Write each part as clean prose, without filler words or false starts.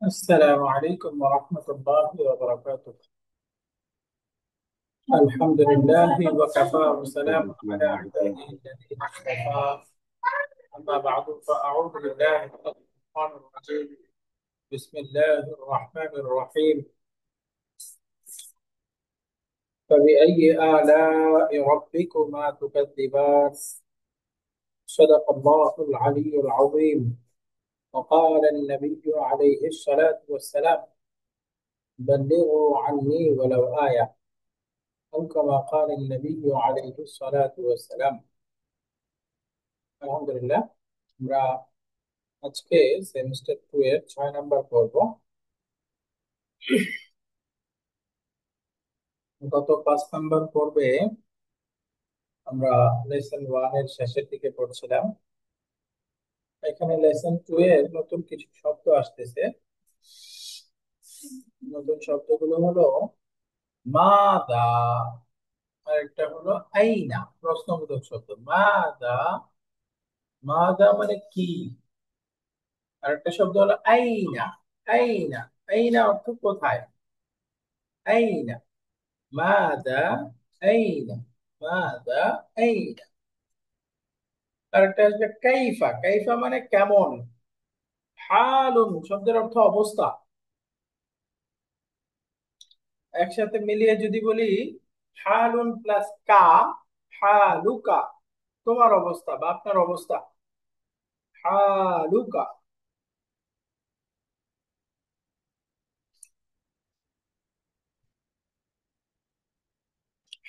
السلام عليكم ورحمة الله وبركاته. الحمد لله وكفى وسلام على عباده الذين اصطفى. أما بعد فأعوذ بالله من الشيطان الرجيم. بسم الله الرحمن الرحيم. فبأي آلاء ربكما تكذبان؟ صدق الله العلي العظيم. وقال النبي عليه الصلاة والسلام: بلغوا عني ولو آية، أو كما قال النبي عليه الصلاة والسلام. আলহামদুলিল্লাহ, আমরা আজকে সেমিস্টার 2 এর 6 নম্বর পর্ব। গত 5 নম্বর পর্বে আমরা লেসন 1 এর শেষের দিকে পড়ছিলাম। এখানে লেসন 2 এর নতুন কিছু শব্দ আসতেছে। নতুন শব্দগুলো হলো মাদা, আর একটা হলো আইনা, প্রশ্নবোধক শব্দ। মাদা, মাদা মানে কি। আর একটা শব্দ হলো আইনা। আইনা, আইনা অর্থ কোথায়। আইনা, মাদা, আইনা, মাদা, আইনা। আরেকটা আসবে কাইফা। কাইফা মানে কেমন। হালুন শব্দের অর্থ অবস্থা। একসাথে মিলিয়ে যদি বলি হালুন প্লাস কা, হালুকা, তোমার অবস্থা বা আপনার অবস্থা। হালুকা,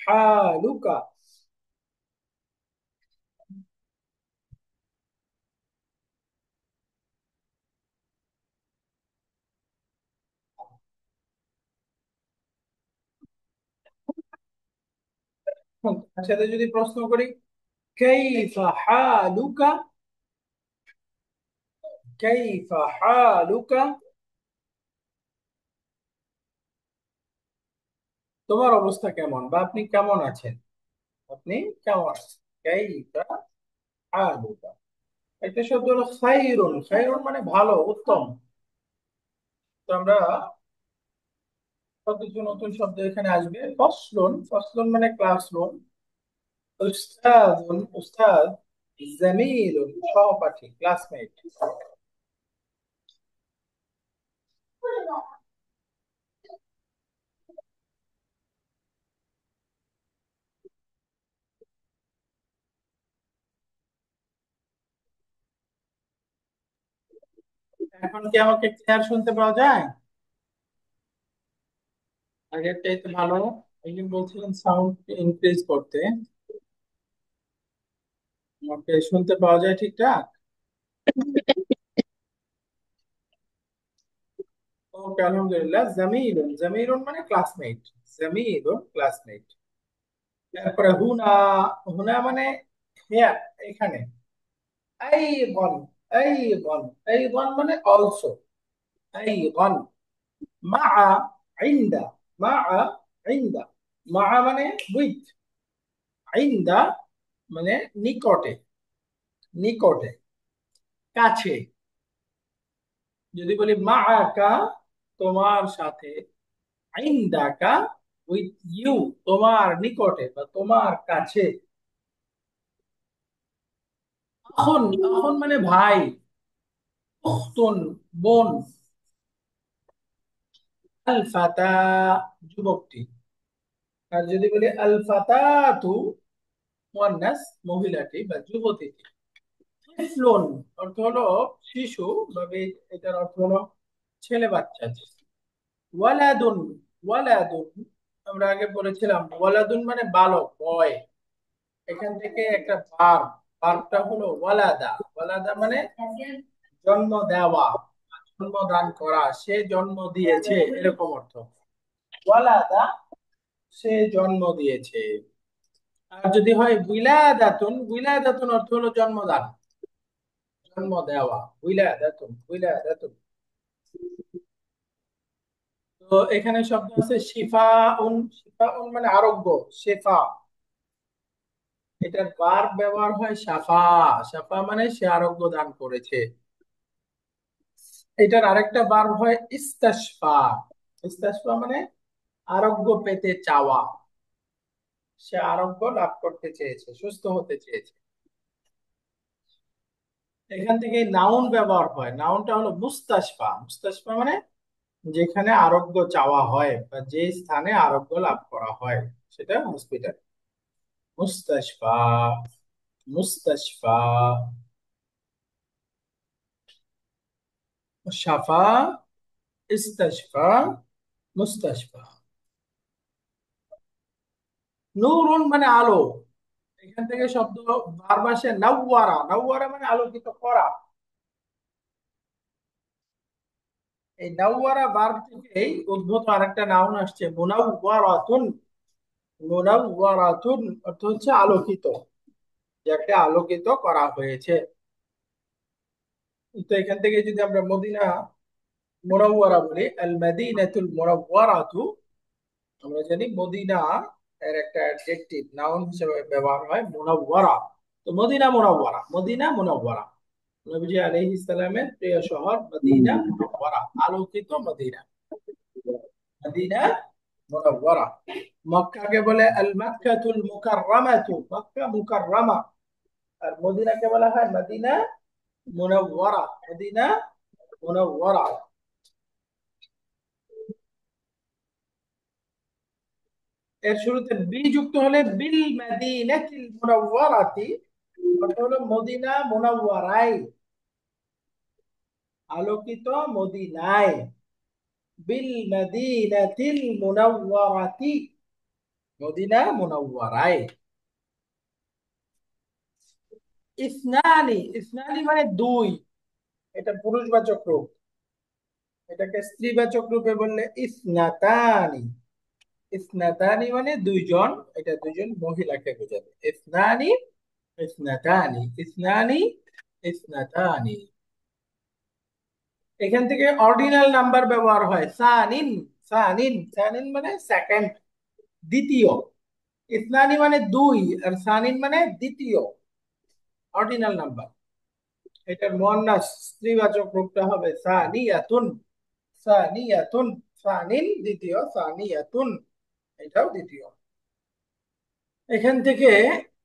হালুকা। একসাথে যদি প্রশ্ন করি কাইফা হালুকা, কাইফা হালুকা, তোমার অবস্থা কেমন বা আপনি কেমন আছেন। আপনি কেমন আছেন। কাইফা হালুকা। একটা শব্দ হলো খাইরুন। খাইরুন মানে ভালো, উত্তম। তো আমরা কিছু নতুন শব্দ এখানে আসবে। ফসলুন, ফসলুন মানে ক্লাসরুম। উস্তাদুন, উস্তাদ। জামিলুন, সহপাঠী, ক্লাসমেট। এখন কি আমাকে ক্লিয়ার শুনতে পাওয়া যায়? আগের চাইতে ভালো? একদিন বলছিলেন সাউন্ড ইনক্রিজ করতে। আমাকে শুনতে পাওয়া যায় ঠিকঠাক? ওকে, আলহামদুলিল্লাহ। জামিলুন, জামিলুন মানে ক্লাসমেট। জামিলুন ক্লাসমেট। তারপরে হুনা, হুনা মানে হেয়ার, এখানে। আইগন, আইগন, আইগন মানে অলসো। আইগন। মা, ইনদা, মা, ইনদা। মা মানে উইথ। ইনদা মানে নিকটে, নিকটে, কাছে। যদি বলি মা আকা, তোমার সাথে। ইনদাকা, উইথ ইউ, তোমার নিকটে বা তোমার কাছে। আখন, আখন মানে ভাই। উখতুন, বোন। আল ফাতা, যুবকটি। আর যদি বলি আল ফাতাতু, মুয়ান্নাস, মহিলাটি বা যুবতীটি। তিফলুন অর্থ হলো শিশু বা এটার অর্থ হলো ছেলে বাচ্চা। ওয়ালাদুন, ওয়ালাদুন আমরা আগে পড়েছিলাম ওয়ালাদুন মানে বালক, বয়। এখান থেকে একটা ভার্ব, ভার্বটা হলো ওয়ালাদা। ওয়ালাদা মানে জন্ম দেওয়া, জন্মদান করা, সে জন্ম দিয়েছে, এরকম অর্থ। ওয়ালাদা, সে জন্ম দিয়েছে। আর যদি হয় উইলাদাতুন, উইলাদাতুন অর্থ হলো জন্মদান, জন্ম দেওয়া। উইলাদাতুন, উইলাদাতুন। তো এখানে শব্দ আছে শিফাউন। শিফাউন মানে আরোগ্য, শেফা। এটার ভার্ব ব্যবহার হয় সাফা। সাফা মানে সে আরোগ্য দান করেছে। এটার আরেকটা ভার্ব হয় ইস্তাশফা। ইস্তাশফা মানে আরোগ্য পেতে চাওয়া। সে আরোগ্য লাভ করতে চেয়েছে, সুস্থ হতে চেয়েছে। এখান থেকে নাউন ব্যবহার হয়। নাউনটা হলো মুস্তাশফা। মুস্তাশফা মানে যেখানে আরোগ্য চাওয়া হয় বা যে স্থানে আরোগ্য লাভ করা হয়, সেটা হসপিটাল। মুস্তাশফা, মুস্তাশফা। শাফা, ইস্তাশফা, মুস্তাশফা। নূরুন মানে আলো। এখান থেকে শব্দ ভার্ব আসে নাওয়ারা। নাওয়ারা মানে আলোকিত করা। এই নাওয়ারা ভার্ব থেকেই উদ্ভূত আরেকটা নাউন আসছে মুনাওয়ারাতুন। মুনাওয়ারাতুন অর্থ হচ্ছে আলোকিত, যাকে আলোকিত করা হয়েছে। তো এখান থেকে যদি আমরা মদিনা মুনাওয়ারা বলি, আল মাদিনাতুল মুনাওয়ারাতু, আমরা জানি মদিনা এর একটা অ্যাডজেক্টিভ নাউন হিসেবে ব্যবহার হয় মুনাওয়ারা। তো মদিনা মুনাওয়ারা, মদিনা মুনাওয়ারা, নবীজি আলাইহিস সালামের প্রিয় শহর মদিনা মুনাওয়ারা, আলোকিত মদিনা, মদিনা মুনাওয়ারা। মক্কাকে বলে আল মক্কাতুল মুকাররামাতু, মক্কা মুকাররামা। আর মদিনাকে বলা হয় মদিনা মুনাওয়ারা, মদিনা মুনাওয়ারা। এর শুরুতে বি যুক্ত হলে বিল মাদিনাতিল মুনাওয়ারাতি, অর্থ হলো মদিনা মুনাওয়ারায়, আলোকিত মদিনায়। বিল মাদিনাতিল মুনাওয়ারাতি, মদিনা মুনাওয়ারায়। ইসনানি, ইসনানি মানে দুই। এটা পুরুষবাচক রূপ। এটাকে স্ত্রীবাচক রূপে বললে ইসনাতানি। ইসনাতানি মানে দুইজন, এটা দুইজন মহিলাকে বোঝাবে। ইসনানি, ইসনাতানি, ইসনানি, ইসনাতানি। এখান থেকে অর্ডিনাল নাম্বার ব্যবহার হয় সানিন। সানিন, সানিন মানে সেকেন্ড, দ্বিতীয়। ইসনানি মানে দুই, আর সানিন মানে দ্বিতীয়, অর্ডিনাল নাম্বার। এটার মুয়ান্নাস স্ত্রীবাচক রূপটা হবে সানিয়াতুন। সানিয়াতুন, সানিন দ্বিতীয়, সানিয়াতুন এটাও দ্বিতীয়। এখান থেকে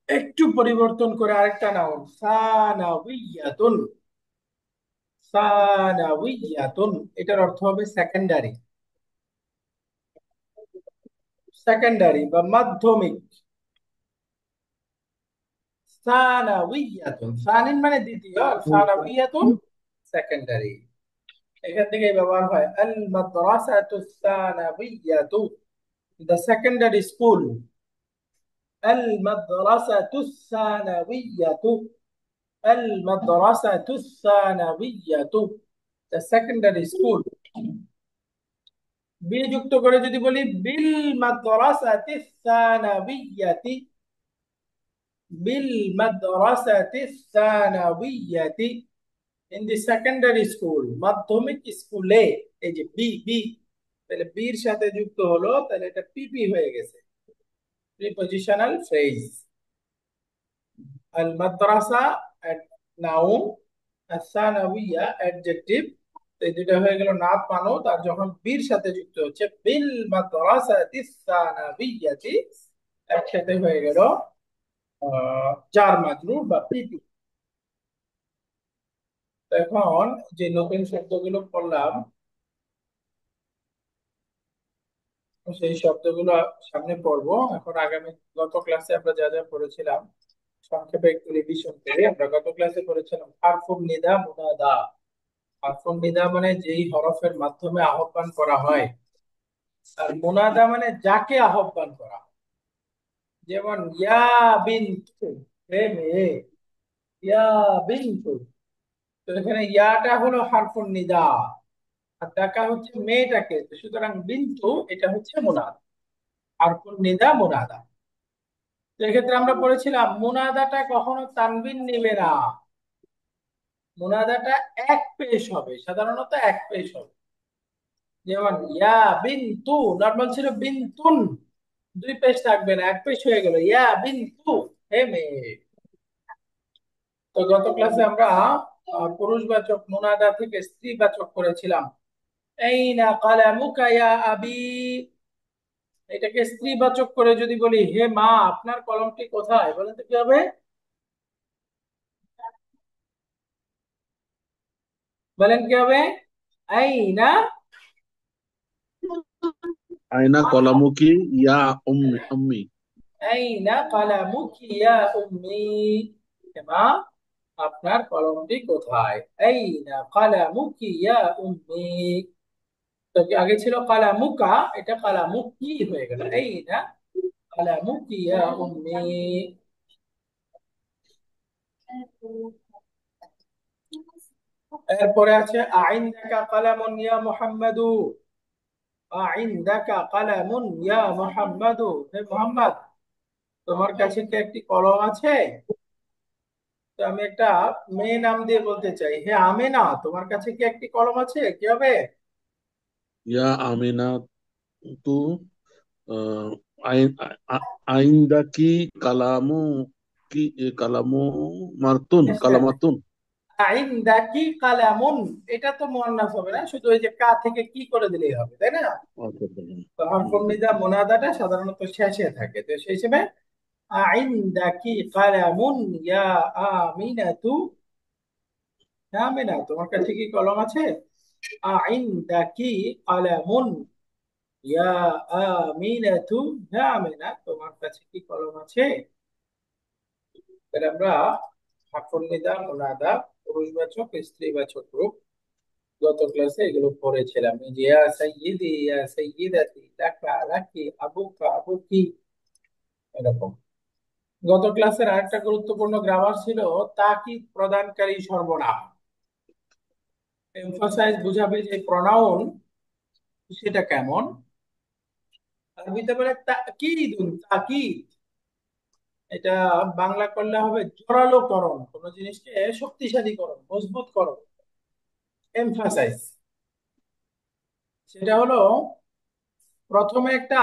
একটু পরিবর্তন করে আরেকটা নাউন সানাউইয়াতুন। সানাউইয়াতুন, এটার অর্থ হবে সেকেন্ডারি। সেকেন্ডারি বা মাধ্যমিক। সানাউইয়াতুন, সানিন মানে দ্বিতীয়, আর সানাউইয়াতুন সেকেন্ডারি। এখান থেকে ব্যবহার হয় আল মাদ্রাসাতু সানাউইয়াতু, দ্য সেকেন্ডারি স্কুল। আল মাদ্রাসাতু সানাউইয়াতু, আল মাদ্রাসাতু সানাউইয়াতু, দ্য সেকেন্ডারি স্কুল। বি যুক্ত করে যদি বলি বিল মাদ্রাসাতি সানাউইয়াতি, বিল মাদ্রাসাতি সানাউইয়াতি, ইন দি সেকেন্ডারি স্কুল, মাধ্যমিক স্কুলে। এই যে বি, বি তাহলে বির সাথে যুক্ত হলো, তাহলে এটা পিপি হয়ে গেছে, প্রিপজিশনাল ফ্রেজ। আল মাদ্রাসা নাউন, আর সানাউইয়া অ্যাডজেক্টিভ। এই দুটো হয়ে গেল নাত মানত। আর যখন বীর সাথে যুক্ত হচ্ছে বিল মাদ্রাসাতি সানাউইয়াতি, একসাথে হয়ে গেল জার মাজরুর বা পিপি। এখন যে নতুন শব্দগুলো পড়লাম, সেই শব্দগুলো সামনে পড়বো। এখন আগামী গত ক্লাসে আমরা যা যা পড়েছিলাম সংক্ষেপে একটু রিভিশন করি। আমরা গত ক্লাসে পড়েছিলাম হারফুন নিদা মুনাদা। হারফুন নিদা মানে যেই হরফের মাধ্যমে আহ্বান করা হয়, আর মুনাদা মানে যাকে আহ্বান করা। যেমন ইয়া বিনতু, হে মেয়ে, ইয়া বিনতু। তো এখানে ইয়াটা হলো হারফুন নিদা, আর ডাকা হচ্ছে মেয়েটাকে, তো সুতরাং বিনতু এটা হচ্ছে মুনাদা, হারফুন নিদা মুনাদা। তো এক্ষেত্রে আমরা পড়েছিলাম মুনাদাটা কখনো তানবিন নিবে না। মুনাদাটা এক পেশ হবে, সাধারণত এক পেশ হবে। যেমন ইয়া বিনতু, নর্মাল ছিল বিনতুন, দুই পেশ থাকবে না, এক পেশ হয়ে গেল ইয়া বিনতু, হে মেয়ে। তো গত ক্লাসে আমরা পুরুষবাচক মুনাদা থেকে স্ত্রীবাচক করেছিলাম। আইনা কালামুকা ইয়া আবি, এটাকে স্ত্রীবাচক করে যদি বলি হে মা আপনার কলমটি কোথায়, বলেন তো কি হবে? বলেন কি হবে? আইনা, আয়না কলামুকি ইয়া উম্মি আম্মি। আইনা কালামুকি ইয়া উম্মি, হে মা আপনার কলমটি কোথায়? আইনা কালামুকি ইয়া উম্মি। তো কি আগে ছিল কালামুকা, এটা কালামুকি হয়ে গেল। আইনা কালামুকি ইয়া উম্মি। এরপরে আছে আইন্দাকা কালামুন ইয়া মুহাম্মাদু, আইন্দাকা কালামুন ইয়া মুহাম্মাদু, হে মুহাম্মদ তোমার কাছে কি একটি কলম আছে? তো আমি একটা মেয়ে নাম দিয়ে বলতে চাই, হে আমেনা তোমার কাছে কি একটি কলম আছে, কি হবে? ইয়া আমিনা তু আহ, আইন- আইন্দা কি কালামু কি কালামু মারতুন কালামাতুন। আইন্দাকি কালামুন, এটা তো মুয়ান্নাস হবে না, শুধু ওই যে কা থেকে কি করে দিলেই হবে, তাই না? আচ্ছা, তো হুম। হরফুন নিদা মুনাদাটা সাধারণত শেষে থাকে, তো সেই হিসেবে আইন্দাকি কালামুন ইয়া আমিনাতু, হ্যাঁ আমিনা তোমার কাছে কি কলম আছে? আইন্দাকি কালামুন ইয়া আমিনাতু, হ্যাঁ আমিনা তোমার কাছে কি কলম আছে? তাহলে আমরা হরফুন নিদা মুনাদা, পুরুষবাচক স্ত্রীবাচক রূপ গত ক্লাসে এগুলো পড়েছিলাম, এই যে ইয়া সাইয়্যিদি ইয়া সাইয়্যিদাতি, লাকা লাকি, আবুকা আবুকি, এরকম। গত ক্লাসের আরেকটা গুরুত্বপূর্ণ গ্রামার ছিল তাকিদ প্রদানকারী সর্বনাম। এমফাসাইজ বুঝাবে যে প্রনাউন সেটা কেমন। আরবিতে বলে তাকিদুন, তাকিদ, এটা বাংলা করলে হবে জোরালো করণ, কোনো জিনিসকে শক্তিশালী করণ, মজবুত করণ, এমফাসাইজ। সেটা হলো প্রথমে একটা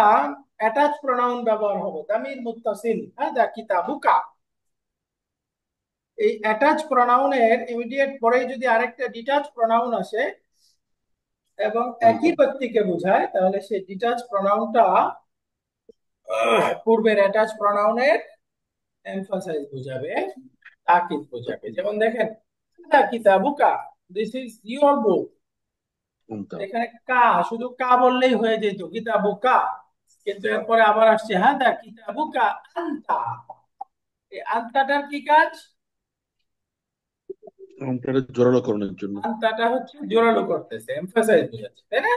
অ্যাটাচ প্রোনাউন ব্যবহার হবে, দামির মুত্তাসিল, হাদা কিতাবুকা। এই অ্যাটাচ প্রোনাউনের ইমিডিয়েট পরেই যদি আরেকটা ডিটাচ প্রোনাউন আসে এবং একই হুম। ব্যক্তিকে বোঝায়, তাহলে সেই ডিটাচ প্রোনাউনটা পূর্বের অ্যাটাচ প্রোনাউনের এমফাসাইজ বোঝাবে, তাকিদ বোঝাবে। যেমন দেখেন, হাদা কিতাবুকা, দিস ইজ ইওর বুক। কোনটা? এখানে কা, শুধু কা বললেই হয়ে যেত কিতাবুকা, কিন্তু এরপরে আবার আসছে হাদা কিতাবুকা আনতা। এই আনতাটার কি কাজ? এটা জোরালো করণের জন্য। আনতাটা হচ্ছে জোরালো করতেছে, এমফাসাইজ বোঝাচ্ছে, তাই না?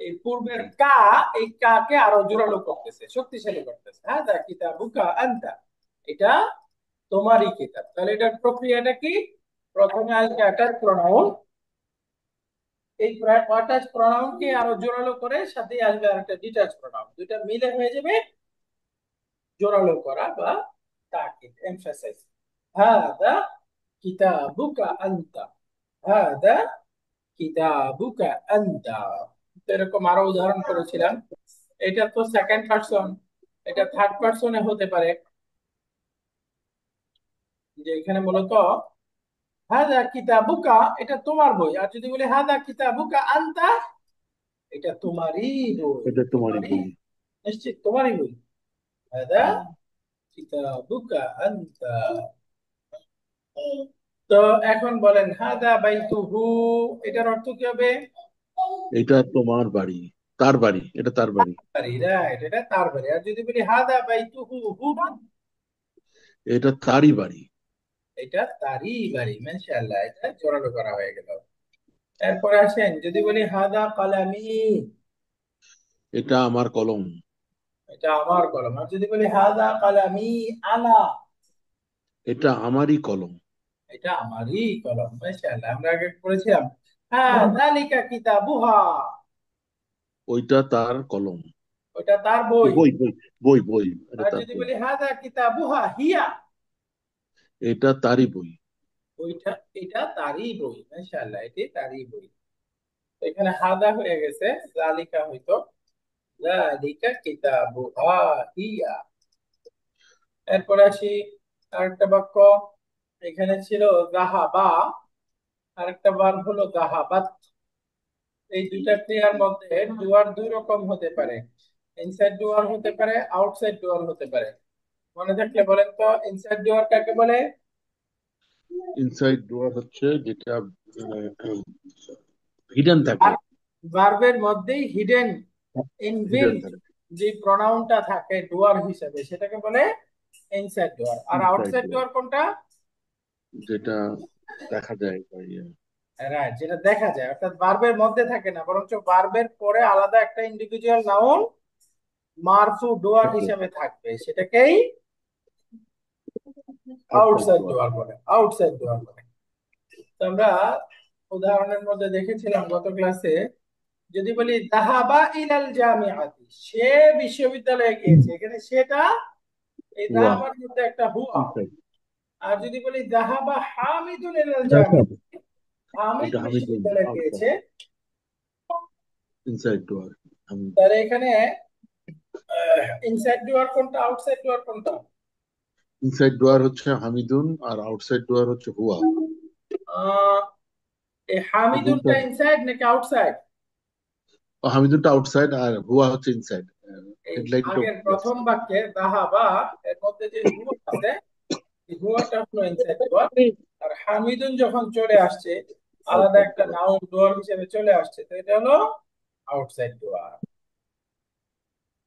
এই পূর্বের হুম। কা, এই কাকে আরো জোরালো করতেছে, শক্তিশালী করতেছে। হ্যাঁ দা কিতাবুকা আনতা, এটা তোমারই কিতাব। তাহলে এটার প্রক্রিয়াটা কি? প্রথমে আসবে অ্যাটাচ প্রনাউন, এই অ্যাটাচ প্রনাউনকে আরো জোরালো করে সাথে আসবে আরেকটা ডিটাচ প্রনাউন, দুইটা মিলে হয়ে যাবে জোরালো করা বা তাকিদ, এমফাসাইজ। হাদা কিতাবুকা আনতা, হাদা কিতাবুকা আনতা। তো এরকম আরো উদাহরণ করেছিলাম। এটা তো সেকেন্ড পারসন, এটা থার্ড পারসনে হতে পারে, যে এখানে মূলত হাদা কিতাবুকা এটা তোমার বই, আর যদি বলি হাদা কিতাবুকা আনতা, এটা তোমারই বই, এটা তোমারই তোমারই, বই। নিশ্চিত তোমারই বই। হাদা হুম। কিতাবুকা আনতা। তো এখন বলেন হাদা বাইতুহু, এটার অর্থ কি হবে? এটা তোমার বাড়ি, তার বাড়ি, এটা তার বাড়ি। বাড়ি, রাইট, এটা তার বাড়ি। আর যদি বলি হাদা বাইতুহু হু, এটা তারই বাড়ি। এটা তারই বাড়ি, মাশাআল্লাহ, এটা জোরালো করা হয়ে গেল। এরপরে আসেন যদি বলি হাদা কালামি, এটা আমার কলম। এটা আমার কলম। আর যদি বলি হাদা কালামি আনা, এটা আমারই কলম। এটা আমারই কলম, মাশাআল্লাহ। আমরা আগে পড়েছিলাম হ্যাঁ যালিকা কিতাবুহা, ওইটা তার কলম। ওটা তার কি বই। বই, বই, বই, বই, এটা আর তার যদি বই। বলি হাদা কিতাবুহা হিয়া, এটা তারই বই। ওইটা, এটা তারই বই, মাশাআল্লাহ, এটি তারই বই। তো এখানে হাদা হয়ে গেছে, জালিকা হইতো জালিকা কিতাবুহা হিয়া। এরপর আসি আরেকটা বাক্য, এখানে ছিল যাহাবা, আরেকটা ভার্ব হলো যাহাবাত। এই দুইটা ক্রিয়ার মধ্যে ডুয়ার দুই রকম হতে পারে, ইনসাইড ডুয়ার হতে পারে, আউটসাইড ডুয়ার হতে পারে। মনে থাকলে বলেন তো, ইনসাইড ডুয়ার কাকে বলে? ইনসাইড ডোর হচ্ছে যেটা হিডেন থাকে। ভার্বের মধ্যেই হিডেন হিডেন ইনবিল্ট থাকে। যে প্রনাউনটা থাকে ডুয়ার হিসেবে, সেটাকে বলে ইনসাইড ডুয়ার। আর ইনসাইড আউটসাইড ডোর ডুয়ার কোনটা? যেটা দেখা যায় বা ইয়ে রাইট, যেটা দেখা যায়, অর্থাৎ ভার্বের মধ্যে থাকে না, বরঞ্চ ভার্বের পরে আলাদা একটা ইন্ডিভিজুয়াল নাউন মারফু ডুয়ার থাকে। হিসেবে থাকবে, সেটাকেই আউটসাইড আউটসাইড ডোর। ডুয়ার বলে, আউটসাইড ডুয়ার বলে। তো আমরা উদাহরণের মধ্যে দেখেছিলাম গত ক্লাসে, যদি বলি যাহাবা ইলাল জামিআতি, সে বিশ্ববিদ্যালয়ে গিয়েছে, এখানে সেটা এই হুয়া। যাহাবার মধ্যে একটা হুয়া। ইনসাইড। আর যদি বলি যাহাবা হামিদুন ইলাল জামিআতি, হামিদ এটা হামিদ বিশ্ববিদ্যালয়ে আউটসাইড। গিয়েছে, ইনসাইড ডোর। তাহলে এখানে ইনসাইড ডুয়ার কোনটা, আউটসাইড ডুয়ার কোনটা? ইনসাইড ডোর হচ্ছে হামিদুন আর আউটসাইড ডোর হচ্ছে হুয়া। আহ এই হামিদুনটা দুইটা। ইনসাইড নাকি আউটসাইড? হামিদুনটা আউটসাইড আর হুয়া হচ্ছে ইনসাইড। এই হেডলাইটটা আগের প্লাস। প্রথম বাক্যে যাহাবা এর মধ্যে যে হুয়া আছে, এই হুয়াটা হলো ইনসাইড ডুয়ার। আর হামিদুন যখন চলে আসছে, আলাদা আউটসাইড একটা ডোর। নাউন ডুয়ার হিসেবে চলে আসছে, তো এটা হলো আউটসাইড ডুয়ার।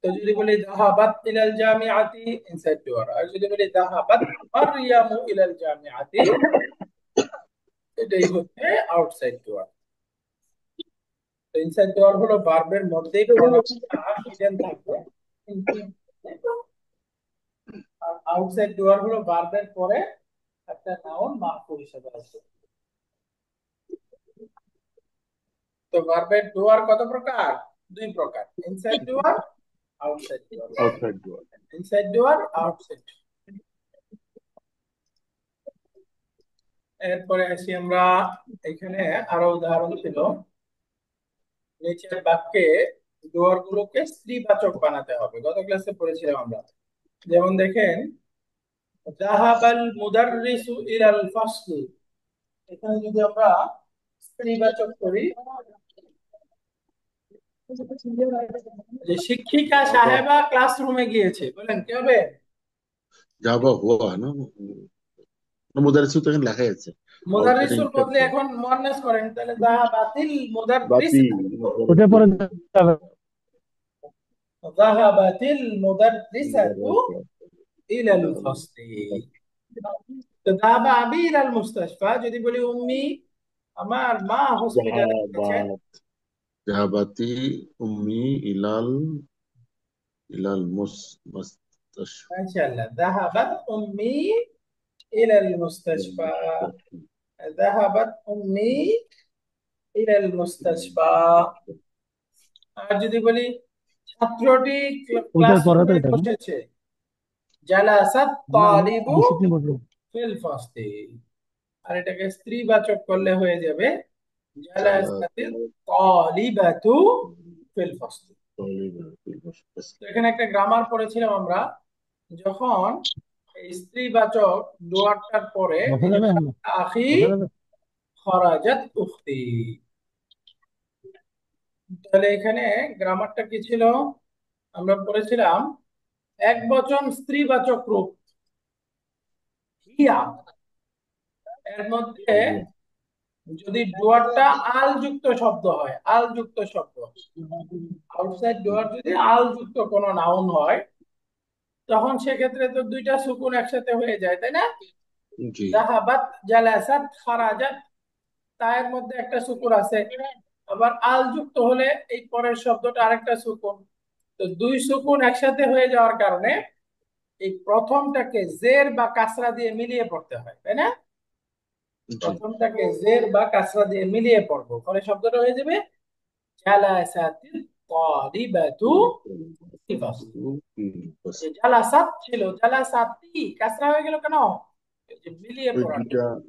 তো যদি বলি যাহাবাত ইলাল জামিআতি, ইনসাইড ডুয়ার। আর যদি বলি যাহাবাত মারইয়ামু ইলাল জামিআতি, এটাই হচ্ছে আউটসাইড ডুয়ার। তো ইনসাইড ডুয়ার হলো ভার্বের মধ্যেই প্রনাউনটা হিডেন থাকবে, আর আউটসাইড ডুয়ার হলো ভার্বের পরে একটা নাউন মার্ফু হিসেবে আসবে। তো ভার্বের ডুয়ার কত প্রকার? দুই প্রকার, inside door, outside door. Outside door. Inside door, outside. এরপরে আসি আমরা, এখানে আরো উদাহরণ ছিল। নিচের বাক্যে ডুয়ার গুলোকে স্ত্রীবাচক বানাতে হবে, গত ক্লাসে পড়েছিলাম আমরা। যেমন দেখেন, যাহাবাল মুদাররিসু ইলাল ফাসলি, এখানে যদি আমরা স্ত্রীবাচক করি, যে শিক্ষিকা যাবা। সাহেবা ক্লাসরুমে গিয়েছে, বলেন কি হবে? যাবা হুয়া না। মুদারিসু তো এখানে লেখাই আছে। এটা মুদাররিসুর বদলে ইনসাইড। এখন মুয়ান্নাস করেন, তাহলে যাহাবাতিল বাতি। মুদাররিসাতু, ওটা পরে যাবে। যাহাবাতিল মুদাররিসাতু ইলাল ফাসলি। তো যাহাবা আবি ইলাল মুস্তাশফা, যদি বলি উম্মি, আমার মা হসপিটালে গেছেন। জাহাবাত। জাহাবাতি উম্মি ইলাল ইলাল মুস্তাশফা। মাশাআল্লাহ, যাহাবাত উম্মি ইলাল মুস্তাশফা, যাহাবাত উম্মি ইলাল মুস্তাশফা। আর যদি বলি ছাত্রটি ওটার পরে তো ক্লাসরুমে এটা না, বসেছে, জালাসাত না তালিবু ডিসিপ্লিন বলবো। ফিল ফাসলি। আর এটাকে স্ত্রীবাচক করলে হয়ে যাবে জালাসাতিল জালাসাত তালিবাতু ফিল ফাসলি। তালিবাতুল তো এখানে একটা গ্রামার পড়েছিলাম আমরা, যখন এই স্ত্রীবাচক ডুয়ারটার পরে বসা এই যে যাবে এখন, আখি বসা যাবে। খরাজাত উখতি, তাহলে এখানে গ্রামারটা কি ছিল? আমরা পড়েছিলাম এক বচন স্ত্রীবাচক রূপ হিয়া, এর মধ্যে যদি ডুয়ারটা আল যুক্ত শব্দ হয়, আল যুক্ত শব্দ, আউটসাইড ডুয়ার যদি আল যুক্ত কোনো নাউন হয়, তখন সেক্ষেত্রে তো দুইটা সুকুন একসাথে হয়ে যায়, তাই না? জি। যাহাবাত, জালাসাত, খারাজাত, তায়ের মধ্যে একটা সুকুন আছে। আবার আল যুক্ত হলে এই পরের শব্দটা আরেকটা সুকুন। তো দুই সুকুন একসাথে হয়ে যাওয়ার কারণে এই প্রথমটাকে জের বা কাসরা দিয়ে মিলিয়ে পড়তে হয়, তাই না? জি। প্রথমটাকে জের বা কাসরা দিয়ে মিলিয়ে পড়বো, ফলে শব্দটা হয়ে যাবে জালাসাতিল তালিবাতু ফিল ফাসল। যে জালাসাত ছিল, জালাসাতি কাসরা হয়ে গেল কেন? এই যে মিলিয়ে ওই পড়ার দুইটা জন্য,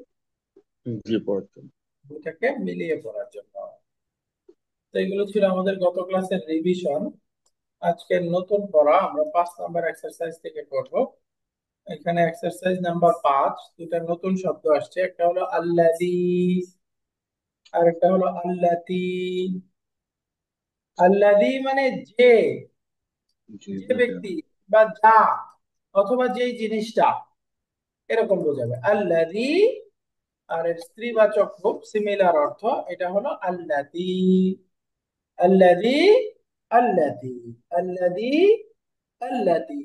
দিয়ে পড়ার জন্য। দুটাকে মিলিয়ে পড়ার জন্য। তো এগুলো ছিল আমাদের গত ক্লাসের রিভিশন। আজকের নতুন পড়া আমরা 5 নাম্বার এক্সারসাইজ থেকে করব। এখানে এক্সারসাইজ নাম্বার 5, দুটা নতুন শব্দ আসছে, একটা হলো আল্লাযী, আর একটা হলো আল্লাতি। আল্লাদি মানে যে, জি যে দুইটা। ব্যক্তি বা যা, অথবা যেই জিনিসটা, এরকম বোঝাবে আল্লাদি। আর এর স্ত্রীবাচক খুব সিমিলার অর্থ, এটা হলো আল্লাদি। আল্লাদি, আল্লাদি, আল্লাদি, আল্লাদি।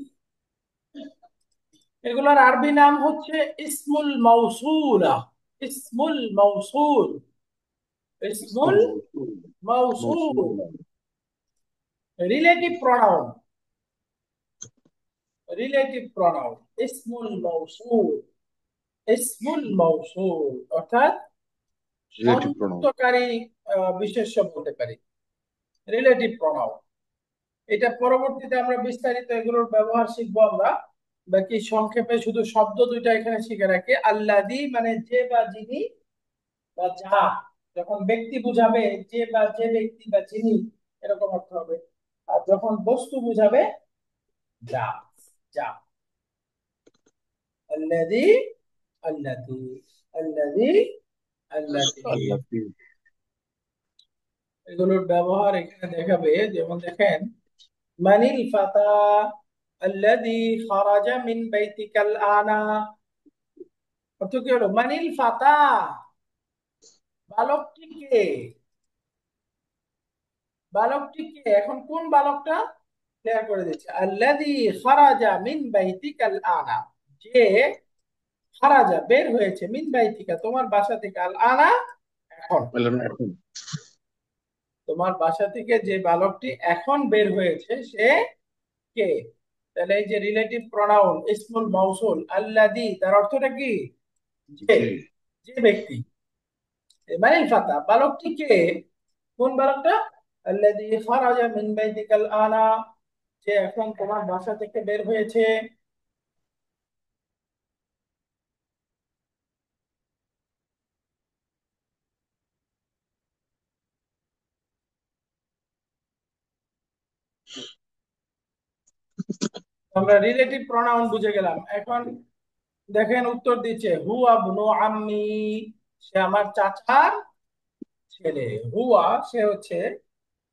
এগুলোর আরবি নাম হচ্ছে ইসমুল মাউসুলা। ইসমুল মাউসুল। ইসমুল ইসমুল মওসুল। মাউসুল। মওসুল। Relative pronoun. রিলেটিভ প্রনাউন ইসমুল মাউসুল। ইসমুল মাউসুল অর্থাৎ রিলেটিভ প্রোনাউন। সংযুক্তকারী বিশেষ্য বলতে পারি, রিলেটিভ প্রনাউন। এটা পরবর্তীতে আমরা বিস্তারিত এগুলোর ব্যবহার শিখবো আমরা। বাকি সংক্ষেপে শুধু শব্দ দুইটা এখানে শিখে রাখি। আল্লাদি মানে যে বা যিনি বা যা, যখন ব্যক্তি বুঝাবে যে বা যে ব্যক্তি বা যিনি, এরকম অর্থ হবে। আর যখন বস্তু বুঝাবে যা, যা। আল্লাদি, আল্লাদি, আল্লাদি, আল্লাদি। আল্লাহ। এগুলোর ব্যবহার এখানে দেখাবে। যেমন দেখেন, মানিল ফাতা আল্লাযী খারাজা মিন বাইতিকাল আনা। অর্থ কি হলো? মানিল ফাতা, বালকটি কে? বালকটি কে? এখন কোন বালকটা ক্লিয়ার করে দিচ্ছে। আল্লাযী খারাজা মিন বাইতিকাল আনা, যে খারাজা বের হয়েছে, মিন বাইতিকা তোমার বাসা থেকে, আল আনা এখন। এখন। তোমার বাসা থেকে যে বালকটি এখন বের হয়েছে সে কে? তাহলে এই যে রিলেটিভ প্রোনাউন ইসমুল মাউসুল আল্লাযী, তার অর্থটা কি? যে, জি। যে ব্যক্তি। মানে ফাতা, বালকটি কে? কোন বালকটা? আল্লাযী খারাজা মিন বাইতিকাল আনা, যে এখন তোমার বাসা থেকে বের হয়েছে। আমরা রিলেটিভ প্রোনাউন বুঝে গেলাম। এখন দেখেন উত্তর দিচ্ছে হুয়া ইবনু আম্মি, সে আমার চাচার ছেলে। হুয়া সে হচ্ছে,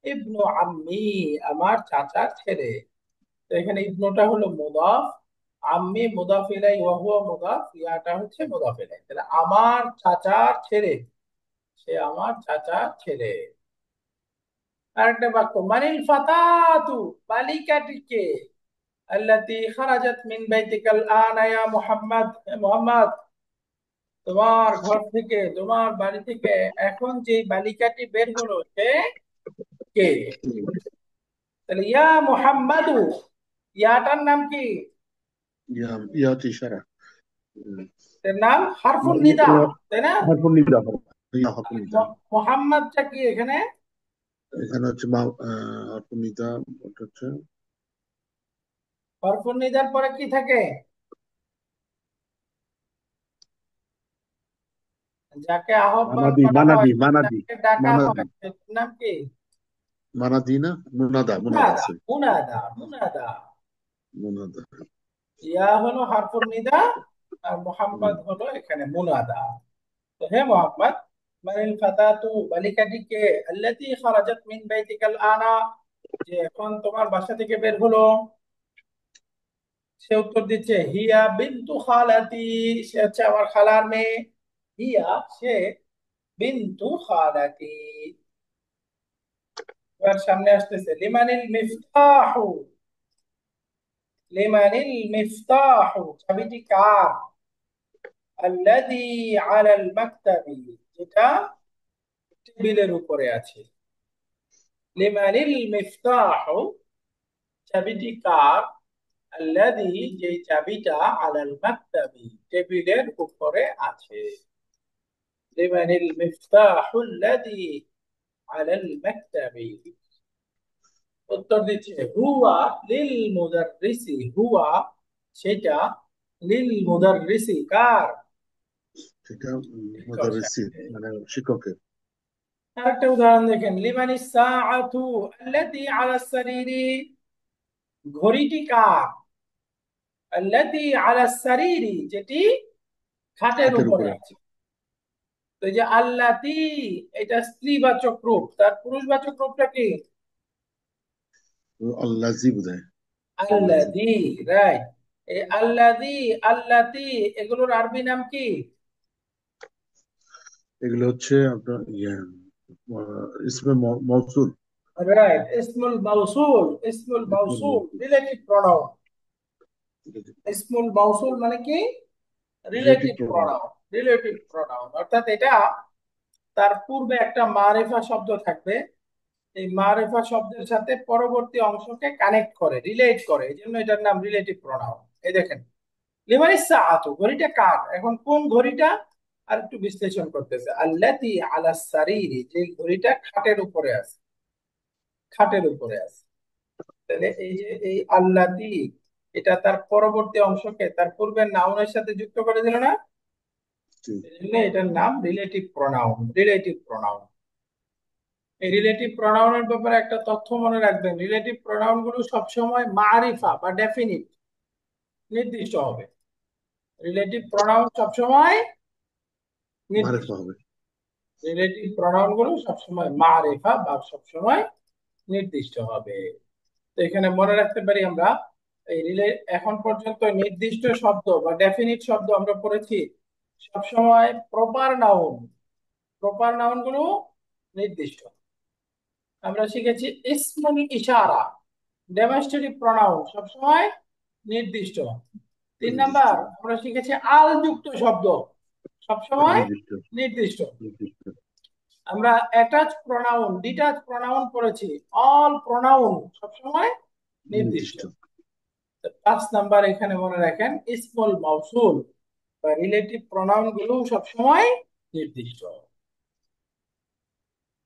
ইবনু আম্মি আমার চাচার ছেলে। তো এখানে ইবনুটা হলো মুদাফ, আম্মি মুদাফ ইলাই, ওয়া হুয়া মুদাফ, ইয়াটা হচ্ছে মুদাফ ইলাই। তাহলে আমার চাচার ছেলে, সে আমার চাচার ছেলে। আরেকটা বাক্য, মানিল ফাতাতু, বালিকাটিকে, আল্লাতী খারাজাত মিন বাইতিকাল আনা ইয়া মুহাম্মদ, হে মুহাম্মদ, তোমার ঘর থেকে, তোমার বাড়ি থেকে এখন যে বালিকাটি বের হলো সে কে? তাহলে ইয়া মুহাম্মাদু, ইয়াটার নাম কি? ইয়া হচ্ছে ইশারা। এর নাম হারফুন নিদা, তাই না? হারফুন নিদা। ইয়া হরফুনিতা। মোহাম্মদটা কি এখানে? এখানে হচ্ছে হরফুনিতা। ওটা হচ্ছে হারফুন নিদার পরে কি থাকে? যাকে আহ্বান মানাদি। করা হয়, মানাদি। মানাদি। যাকে ডাকা মানাদি। হয়, তার নাম কি? মানাদি না, মুনাদা। মুনাদা মুনাদা, সরি। মুনাদা, মুনাদা। মুনাদা। ইয়া হলো হারফুন নিদা, আর হুম। মোহাম্মদ হলো এখানে মুনাদা। তো হে মোহাম্মদ, মানিল ফাতাতু, বালিকাটিকে, আল্লাতী খারাজাত মিন বাইতিকাল আনা, যে এখন তোমার বাসা থেকে বের হলো। সে উত্তর দিচ্ছে হিয়া বিনতু খালাতি, সে হচ্ছে আমার খালার মেয়ে। হিয়া সে, বিনতু খালাতি। এবার সামনে আসতেছে লিমানিল মিফতাহু। লিমানিল মিফতাহু, চাবিটি কার? আল্লাযী আলাল মাকতাবি, যেটা টেবিলের উপরে আছে। লিমানিল মিফতাহু, চাবিটি কার? আল্লাযী, যে চাবিটা, আলাল মাকতাবি, টেবিলের উপরে আছে। লিমানিল মিফতাহু আল্লাযী আলাল মাকতাবি। উত্তর দিচ্ছে হুয়া লিল মুদাররিসি, হুয়া সেটা, লিল মুদাররিসি কার? সেটা শিক্ষক মুদারিসি সাহেবের। মানে শিক্ষকের। আরেকটা উদাহরণ দেখেন, লিমানিস সাআতু আল্লাতী আলাস সারিরি, ঘড়িটি কার? আল্লাতী আলাস সারিরি, যেটি খাটের খাটের উপরে উপরে। আছে। তো এই যে আল্লাতি, এটা স্ত্রীবাচক রূপ, তার পুরুষবাচক রূপটা কি? আল্লাজি বোধহয়। আল্লাজি। আল্লাদি, রাইট। এই আল্লাদি, আল্লাতি, এগুলোর আরবি নাম কি? এগুলো হচ্ছে আপনার ইসমে মৌসুল। রাইট, ইসমুল মাউসুল। ইসমুল ইসমে মাউসুল মৌসুল। Relative pronoun. ইসমুল মাউসুল মানে কি? Relative relative pronoun. Pronoun. Relative pronoun অর্থাৎ এটা তার পূর্বে একটা মারিফা শব্দ থাকবে, এই মারিফা শব্দের সাথে পরবর্তী অংশকে কানেক্ট করে, রিলেট করে, এই জন্য এটার নাম রিলেটিভ প্রোনাউন। এই দেখেন, লিমানিস সাআতু, ঘড়িটা কার, এখন কোন ঘড়িটা? আর একটু বিশ্লেষণ করতেছে, আল্লাতি আলা সারিরি, যে ঘড়িটা খাটের উপরে আছে, খাটের উপরে আছে। তাহলে এই যে এই আল্লাতি, এটা তার পরবর্তী অংশকে তার পূর্বের নাউনের সাথে যুক্ত করে দিল না, জি। এই জন্য এটার নাম রিলেটিভ প্রোনাউন। Relative pronoun. এই রিলেটিভ প্রোনাউনের ব্যাপারে একটা তথ্য মনে রাখবেন, রিলেটিভ প্রোনাউন গুলো সবসময় মারিফা বা ডেফিনিট, নির্দিষ্ট হবে। রিলেটিভ প্রোনাউন সবসময় নির্দিষ্ট। মারেফা হবে। রিলেটিভ প্রোনাউন গুলো সবসময় মারিফা বা সবসময় নির্দিষ্ট হবে। তো এখানে মনে রাখতে পারি আমরা, এই এখন পর্যন্ত নির্দিষ্ট শব্দ বা ডেফিনিট শব্দ আমরা পড়েছি সবসময় প্রপার নাউন। প্রপার নাউন গুলো নির্দিষ্ট। আমরা শিখেছি ইসমুল ইশারা, ডেমনস্ট্রেটিভ প্রোনাউন সবসময় নির্দিষ্ট। 3 নাম্বার, নির্দিষ্ট। আমরা শিখেছি আল যুক্ত শব্দ সবসময় নির্দিষ্ট। নির্দিষ্ট। নির্দিষ্ট। আমরা অ্যাটাচ প্রোনাউন, ডিটাচ প্রোনাউন পড়েছি, অল প্রোনাউন সবসময় নির্দিষ্ট। নির্দিষ্ট। 5 নাম্বার এখানে মনে রাখেন, ইসমুল মাউসুল বা রিলেটিভ প্রোনাউন গুলো সবসময় নির্দিষ্ট।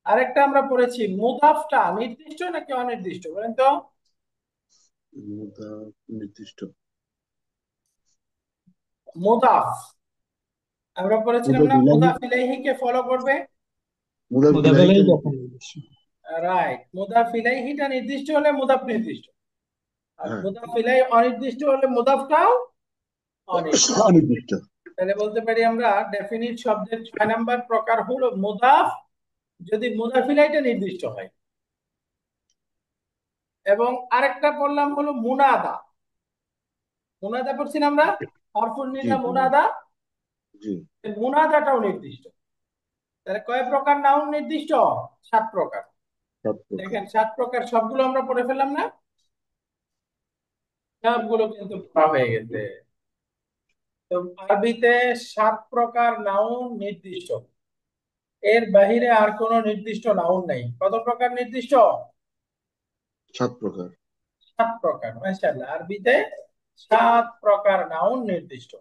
আরেকটা আমরা পড়েছি, মুদাফটা নির্দিষ্ট নাকি অনির্দিষ্ট, বলেন তো? নির্দিষ্ট। মুদাফ, আমরা পড়েছিলাম মুদাফ না, ইলাহি। মুদাফ ইলাইহি কে ফলো করবে। মুদাফ ইলাহিটা মুদাফেলাই যখন নির্দিষ্ট। রাইট, মুদাফ ইলাইহিটা নির্দিষ্ট হলে মুদাফ নির্দিষ্ট, আর হ্যাঁ। মুদাফ ইলাইহি অনির্দিষ্ট হলে মুদাফটাও অনির্দিষ্ট। অনির্দিষ্ট। তাহলে বলতে পারি আমরা, ডেফিনিট শব্দের 6 নাম্বার প্রকার হলো মুদাফ, যদি মুদাফ ইলাইহিটা নির্দিষ্ট হয়। এবং আরেকটা বললাম হলো মুনাদা। মুনাদা পড়ছি না আমরা, হরফুন জি। নিদা মুনাদা। জি। এই মুনাদাটাও নির্দিষ্ট। তাহলে কয় প্রকার নাউন নির্দিষ্ট? 7 প্রকার। 7 প্রকার। দেখেন 7 প্রকার সবগুলো আমরা পড়ে ফেললাম না, সবগুলো কিন্তু পড়া হয়ে গেছে। তো আরবিতে 7 প্রকার নাউন নির্দিষ্ট, এর বাহিরে আর কোনো নির্দিষ্ট নাউন নেই। কত প্রকার নির্দিষ্ট? 7 প্রকার। 7 প্রকার, মাশাআল্লাহ। আরবিতে 7 প্রকার নাউন নির্দিষ্ট।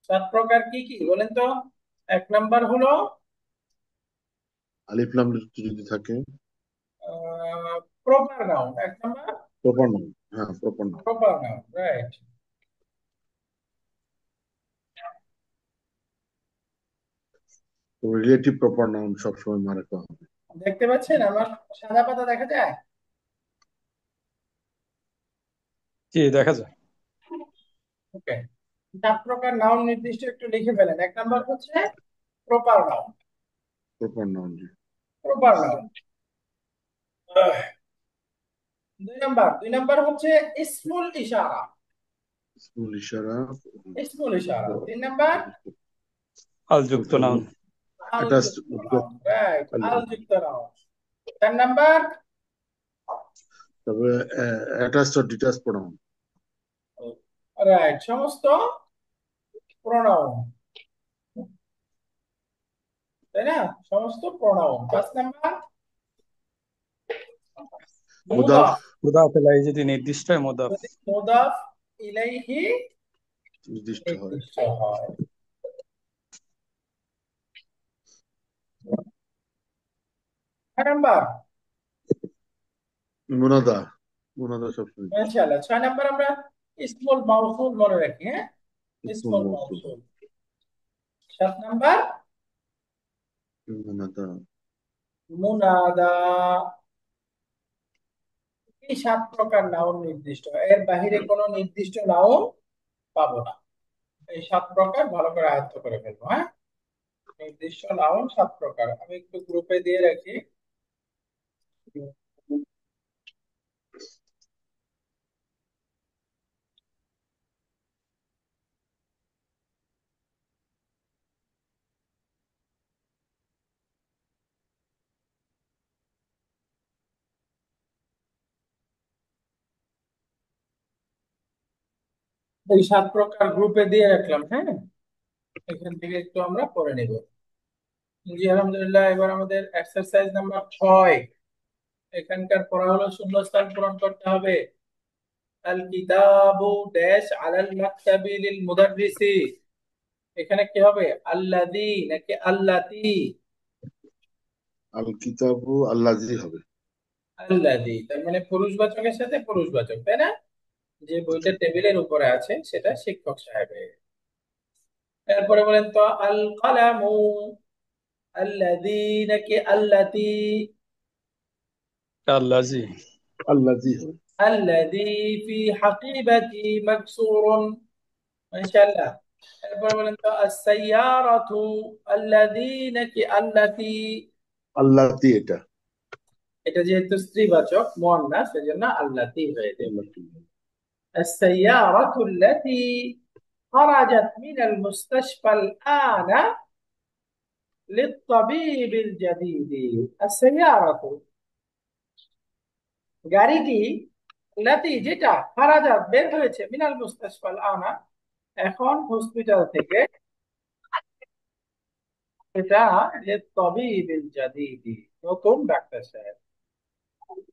7 প্রকার কি কি বলেন তো? 1 নাম্বার হলো আলিফ লাম যদি থাকে। Proper noun. 1 number proper noun. হ্যাঁ, proper noun. Proper noun, right. তো রিলেটিভ প্রপার নাউন সবসময় মারেফা হবে। দেখতে পাচ্ছেন আমার সাদা পাতা দেখা যায়? জি দেখা যায়। ওকে, 7 প্রকার নাউন নির্দিষ্ট একটু লিখে ফেলেন। 1 নাম্বার হচ্ছে প্রপার নাউন। Proper noun. জি। Proper noun. 2 নাম্বার হচ্ছে ইসমুল ইশারা। ইসমুল ইশারা। ইসমুল ইশারা। 3 নাম্বার আল যুক্ত নাউন। আল অ্যাটাচড। যুক্ত নাউন, রাইট, আল যুক্ত নাউন। 4 নাম্বার তারপরে attached or detach pronoun. Right, সমস্ত প্রোনাউন, তাই না? সমস্ত প্রোনাউন। 5 নাম্বার মুদাফ মুদাফ, মুদাফ এলাই যদি নির্দিষ্ট হয় মুদাফ। যদি মুদাফ ইলাইহি নির্দিষ্ট হয়। নির্দিষ্ট হয়। 6 নাম্বার মুনাদা। মুনাদা সবসময় নির্দিষ্ট। ইনশাআল্লাহ। 6 নাম্বার আমরা ইসমুল মাউসুল মনে রাখি, হ্যাঁ, ইসমুল ইসমুল মওসুল। মাউসুল। 7 নাম্বার মুনাদা। মুনাদা। এই 7 প্রকার নাউন নির্দিষ্ট, এর বাহিরে কোনো নির্দিষ্ট নাউন পাবো না। এই 7 প্রকার ভালো করে আয়ত্ত করে ফেলবো, হ্যাঁ। নির্দিষ্ট নাউন 7 প্রকার, আমি একটু গ্রুপে দিয়ে রাখি। এই 7 প্রকার গ্রুপে দিয়ে রাখলাম, হ্যাঁ। এখান থেকে একটু আমরা পড়ে নিব। জি আলহামদুলিল্লাহ, এবার আমাদের এক্সারসাইজ নাম্বার 6। এখানকার পড়া হলো শূন্যস্থান পূরণ করতে হবে। আল কিতাবু ড্যাশ আলাল মাকতাবি লিল মুদাররিসি। এখানে কি হবে, আল্লাযী নাকি আল্লাতী? আল কিতাবু আল্লাজি হবে। আল্লাযী, তার মানে পুরুষবাচকের সাথে পুরুষবাচক, তাই না? যে বইটা টেবিলের উপরে আছে সেটা শিক্ষক সাহেবের। এরপরে বলেন তো, আল কলামু আল্লাযী নাকি আল্লাতী? আল্লাজি। আল্লাজি হবে। আল্লাযী ফি হাকিবাতি মাকসুরুন। মাশাআল্লাহ। এরপরে বলেন তো, আস-সাইয়ারাতু আল্লাযী নাকি আল্লাতী? আল্লাতি এটা। এটা যেহেতু স্ত্রীবাচক মুয়ান্নাস, সেজন্য আল্লাতী হয়ে যাবে। আল্লাতি। السيارة التي خرجت من المستشفى الآن للطبيب الجديد. السيارة গাড়িটি, التي যেটা খারাজাত বের হয়েছে, মিনাল মুস্তাশফাল আনা এখন হসপিটাল থেকে, এটা লিত্তাবিবিল জাদিদি নতুন ডাক্তার সাহেব।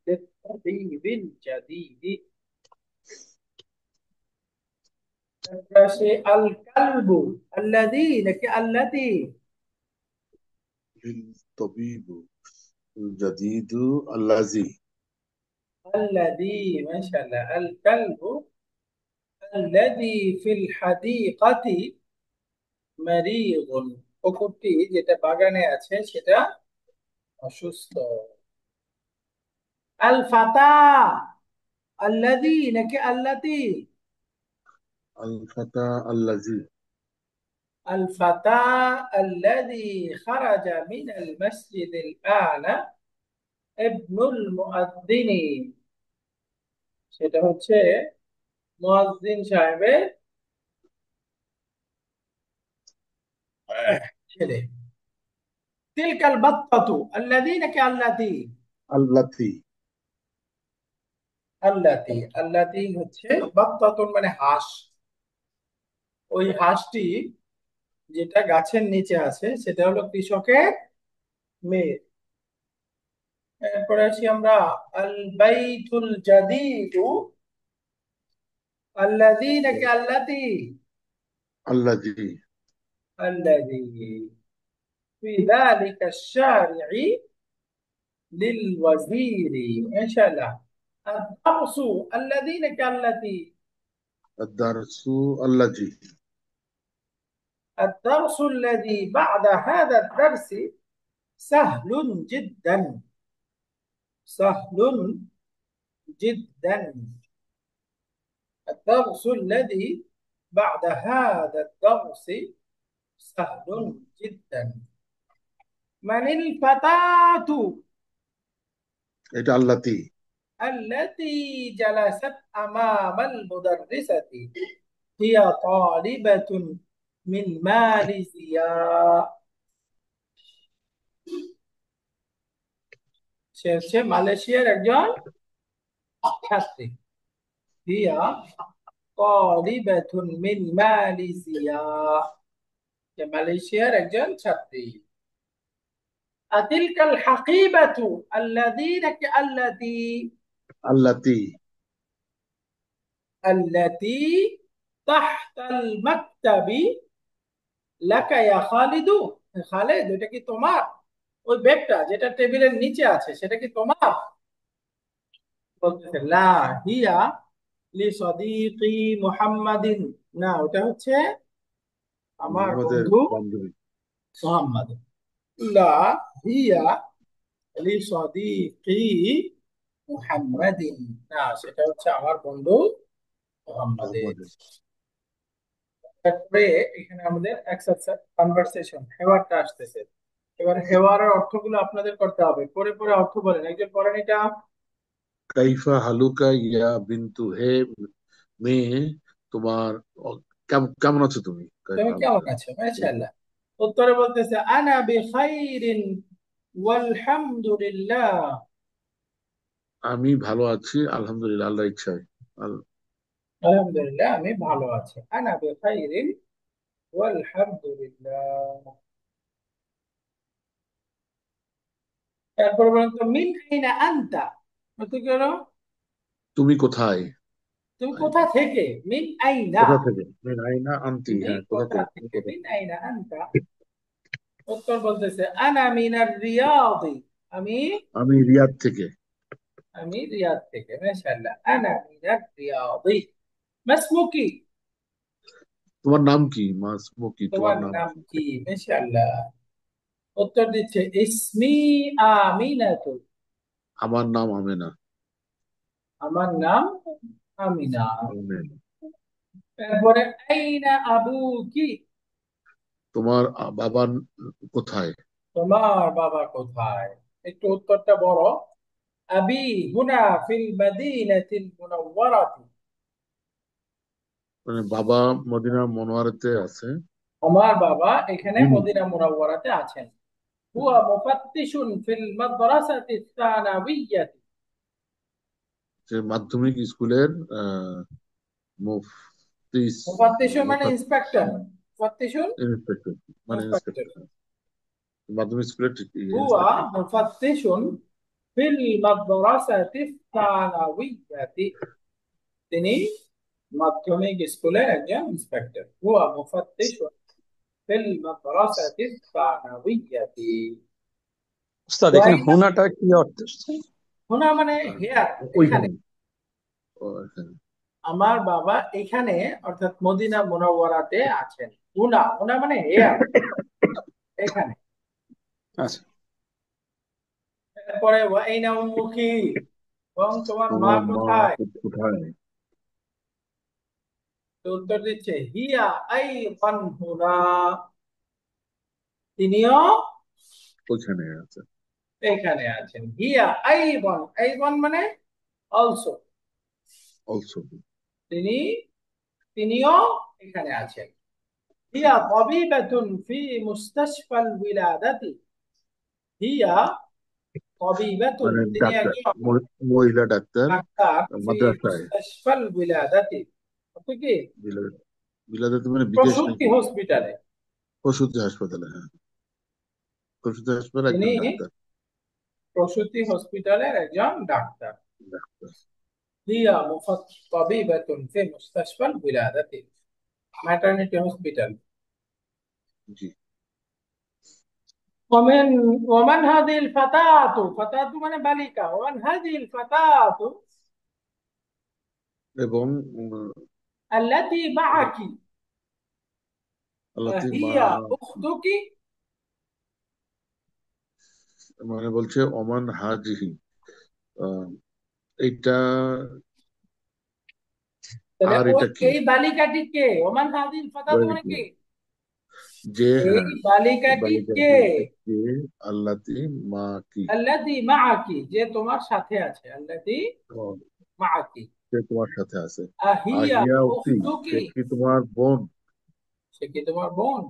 লিত্তাবিবিল জাদিদি। তারপরে আসে আল কালবু আল্লাযী নাকি আল্লাতী? الطبيب الجديد الذي. الذي، ما شاء الله. الكلب الذي في الحديقة مريض। কুকুরটি যেটা বাগানে আছে সেটা অসুস্থ। আল ফাতা আল্লাযী নাকি আল্লাতী? الفتى الذي. আল ফাতা আল্লাযী খারাজা মিনাল মাসজিদিল আ'লা ইবনুল মুআদ্দিনি। সেটা হচ্ছে মুয়াজ্জিন সাহেবের ছেলে। তিলকাল বাত্তাতু আল্লাযী নাকি আল্লাতী? التي. আল্লাতী। আল্লাতী হচ্ছে বাত্তাতুন মানে হাঁস। ওই হাঁসটি যেটা গাছের নিচে আছে সেটা হলো কৃষকের মেয়ে। এরপরে আসি আমরা, আল বাইতুল জাদিদু আল্লাযী নাকি আল্লাতী? الذي. আল্লাযী ফি যালিকা আশ-শারি'i লিল ওয়াজিরি। মাশাআল্লাহ। আদ-দারসু আল্লাযী নাকি আল্লাতী? الدرس الذي. الدرس الذي بعد هذا الدرس سهل جدا. سهل جدا. الدرس الذي بعد هذا الدرس سهل جدا. من الفتاة এটা التي. التي جلست أمام المدرسة؟ هي طالبة من ماليزيا. সে হচ্ছে মালয়েশিয়ার একজন ছাত্রী। হিয়া তালিবাতুন মিন মালয়েশিয়া, যে মালয়েশিয়ার একজন ছাত্রী। আতিলকাল হাকিবাতু আল্লাযী নাকি আল্লাতী? التي. আল্লাতী তাহতাল মাকতাবি লাকা ইয়া খালিদু। খালেদ, এটা কি তোমার? ওই ব্যাগটা যেটা টেবিলের নিচে আছে সেটা কি তোমার? বলতেছে লা হিয়া লি সাদীকি মুহাম্মাদিন। না, ওটা হচ্ছে আমার আমাদের বন্ধু বান্ধবী। মুহাম্মদ। লা হিয়া লি সাদীকি মুহাম্মাদিন। না, সেটা হচ্ছে আমার বন্ধু মুহাম্মাদের। আমাদের। তারপরে এখানে আমাদের এক্সারসাইজ কনভারসেশন হেওয়ারটা আসতেছে। এবার হেওয়ারের অর্থগুলো আপনাদের করতে হবে, পরে পরে অর্থ বলেন, একজন পড়েন এটা। কাইফা হালুকা ইয়া বিন্তু, হে মেয়ে তোমার, কেমন আছো তুমি? তুমি কাইফা কেমন হালুকা। আছো? মাশাআল্লাহ। উত্তরে বলতেছে আনা বিখাইরিন ওয়ালহামদুলিল্লাহ। আমি ভালো আছি আলহামদুলিল্লাহ, আল্লাহর ইচ্ছায়। আলহামদুলিল্লাহ, আমি ভালো আছি। আনা বিখাইরিন ওয়ালহামদুলিল্লাহ। তারপর বলেন তো মিন আইনা আনতা, অর্থ কি হলো? তুমি কোথায়? তুমি কোথা থেকে? মিন আইনা, কোথা থেকে? মিন আইনা আনতি, তুমি হ্যাঁ কোথা কোথা থেকে, তুমি থেকে? কোথা মিন থেকে? আইনা আনতা। উত্তর বলতেছে আনা মিনার রিয়াদি, আমি আমি রিয়াদ থেকে। আমি রিয়াদ থেকে। মাশাআল্লাহ, আনা মিনার রিয়াদি। মাসমুকি, তোমার নাম কি? মাসমু কি, তোমার তোমার নাম নাম কি? কি? মাশাআল্লাহ। উত্তর দিচ্ছে ইসমি আমিনাতু, আমার নাম আমেনা। আমার নাম আমিনা। আমেনা। তারপরে আইনা আবুকি, তোমার বাবার কোথায়? তোমার বাবা কোথায়? একটু উত্তরটা বড়। আবি হুনা ফিল মাদিনাতিল মুনাওয়ারাতি, মানে বাবা মদিনা মনোয়ারাতে আছে। আমার বাবা এখানে যিনি, মদিনা মুনাওয়ারাতে আছেন। হুয়া মুফাত্তিশুন ফিল মাদ্রাসাতি সানাবিয়্যাতি, যে মাধ্যমিক স্কুলের আহ মুফতিস, মুফাত্তিশুন মানে মুফাত ইন্সপেক্টর, মুফাত্তিশুন ইন্সপেক্টর, মানে ইন্সপেক্টর। ইন্সপেক্টর মাধ্যমিক স্কুলের হুয়া ইন্সপেক্টর। মুফাত্তিশুন ফিল মাদ্রাসাতি সানাবিয়্যাতি, তিনি মাধ্যমিক স্কুলের একজন ইন্সপেক্টর। হুয়া মুফাত্তিশুন ফিল মাদ্রাসাতি সানাবিয়্যাতি। উস্তাদ এখানে ওয়াইনা, হুনাটা কি অর্থ আসছে? হুনা মানে হেয়ার, এখানে। ওইখানে। ওইখানে। আমার বাবা এখানে, অর্থাৎ মদিনা মুনাওয়ারাতে আছেন। হুনা, হুনা মানে হেয়ার, এখানে। আচ্ছা, এরপরে ওয়াইনা উম্মুকি, এবং তোমার মা তোমার মা কোথায়? কোথায়? তো উত্তর দিচ্ছে হিয়া আইদান হুনা, তিনিও ওইখানে আছে। এখানে আছেন। হিয়া আইদান, আইদান মানে অলসো, অলসো। তিনি তিনিও এখানে আছেন। হিয়া তাবিবাতুন ফি মুস্তাশফাল উইলাদাতি, হিয়া তাবিবাতুন, মানে তিনি ডাক্তার, একজন মহিলা ডাক্তার ডাক্তার, ফি মাদ্রাসায়। মুস্তাশফাল উইলাদাতি, অর্থ কি? বিলাদ- বিলাদাতে মানে বিদেশ প্রসূতি নাকি? হসপিটালে, প্রসূতি হাসপাতালে, হ্যাঁ। প্রসূতি হাসপাতালে তিনি একজন ডাক্তার। প্রসূতি হসপিটালের একজন ডাক্তার। ডাক্তার। হিয়া তাবিবাতুন ফি মুস্তাশফাল উইলাদাতি, ম্যাটারনিটি হসপিটাল। জি। ومن ومن هذه الفتاة، فتاة মানে বালিকা। ومن هذه الفتاة এবং التي معك، আল্লাতি মা, هي أختك؟ মানে বলছে ওমান হাজিহি, আহ, এইটা, তাহলে আর ওই এটা কি? এই বালিকাটি কে? ওমান হাদিল ফাতাতু ওই মানে কি? কি? যে, এই হ্যাঁ, বালিকাটি কে? বালিকাটি কে? আল্লাতি মা কি? আল্লাযী মাআকি, যে তোমার সাথে আছে। আল্লাযী ও, মাআকি। সে তোমার সাথে আছে। আহিয়া আহিয়া উক্তি, সে উখতুকি, কি তোমার বোন? সে কি তোমার বোন?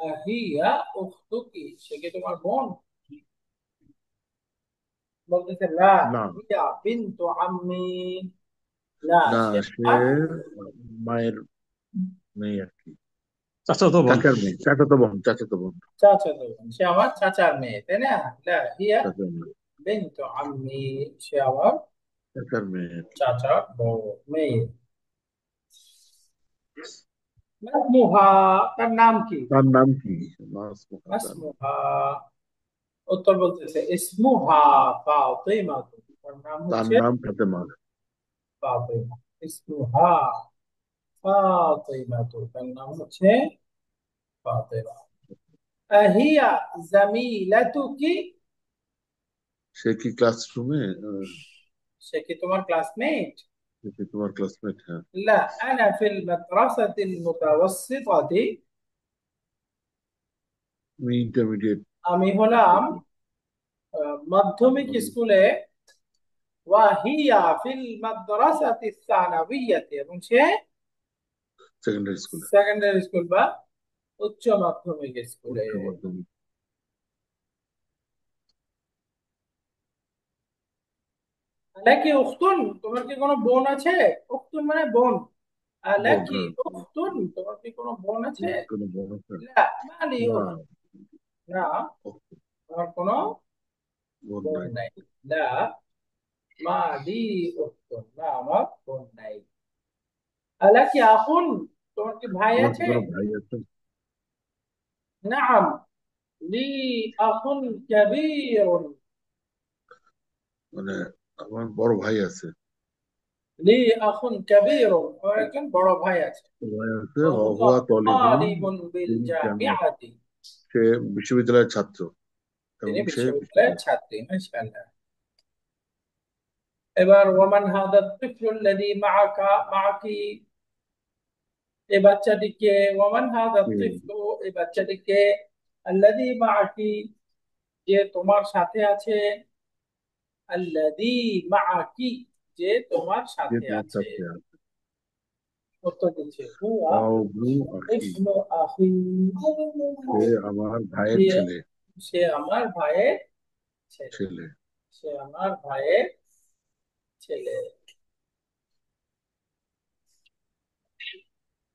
আহিয়া উখতুকি, সে কি তোমার বোন? বলতেছে লা, না। হিয়া বিনতু আম্মি, না, না, সে সে আমার মায়ের মেয়ে আর কি। চাচাতো বোন। চাচার মেয়ে, চাচাতো বোন, চাচাতো বোন। চাচাতো বোন, সে আমার চাচার মেয়ে, তাই না? লা হিয়া চাচার মেয়ে, বিনতু আম্মি, সে আমার চাচার মেয়ে আর কি। চাচার বউ, মেয়ে। মাসমুহা, তার নাম কি? তার নাম কি? মাসমুহা, তার নাম। মাসমুহা, উত্তর বলতেছে ইসমুহা ফাতিমা, তার নাম তার হচ্ছে নাম ফাতেমা। ফাতিমা। ইসমুহা ফাতিমা, তার নাম হচ্ছে ফাতিমা। আহিয়া জামিলাতুকি, সে কি ক্লাসরুমে? সে কি তোমার ক্লাসমেট? في তোমার ক্লাসমেট, হ্যাঁ। لا أنا في المدرسة المتوسطة আমি ইন্টারমিডিয়েট। আমি হলাম মাধ্যমিক স্কুলে وهي في المدرسة الثانوية এবং সে সেকেন্ডারি স্কুলে। সেকেন্ডারি স্কুল বা উচ্চ মাধ্যমিক স্কুলে। উচ্চ মাধ্যমিক। আলাকি উখতুন, তোমার কি কোনো বোন আছে? উখতুন মানে বোন। বোন, আলাকি হ্যাঁ। উখতুন, তোমার কি কোনো বোন আছে? তোমার কোনো বোন আছে? লা মালি না, উখত, না আমার কোনো বোন বোন নাই। নাই। লা মালি উখতুন, না আমার বোন নাই। আলাকি আখুন, তোমার কি ভাই তোমার কি আছে? কোনো ভাই আছে? নাআম লি আখুন কাবীরুন, মানে আমার বড় ভাই আছে। লি আখুন কাবীরুন, আমার একজন বড় ভাই আছে। ভাই আছে, وهو হুয়া তলিবুন طالب ফিল জামিয়া। بالجامعة, সে বিশ্ববিদ্যালয়ের ছাত্র তিনি এবং সে বিশ্ববিদ্যালয়ের ছাত্রী। মাশাআল্লাহ। এবার ওমান হাদা তিফলু আল্লাযী মাআকা মাআকি, এই বাচ্চাটিকে, ওমান হাদা তিফলু, এই বাচ্চাটিকে, আল্লাযী মাআকি, যে তোমার সাথে আছে, আল্লাযী মাআকি, যে তোমার যে সাথে তোমার আছে। সাথে আছে। উত্তর দিচ্ছে হুয়া আবু আখি, ইবনু আখি, সে আমার ভাইয়ের সে ছেলে। সে আমার ভাইয়ের ছেলে, ছেলে। সে আমার ভাইয়ের ছেলে।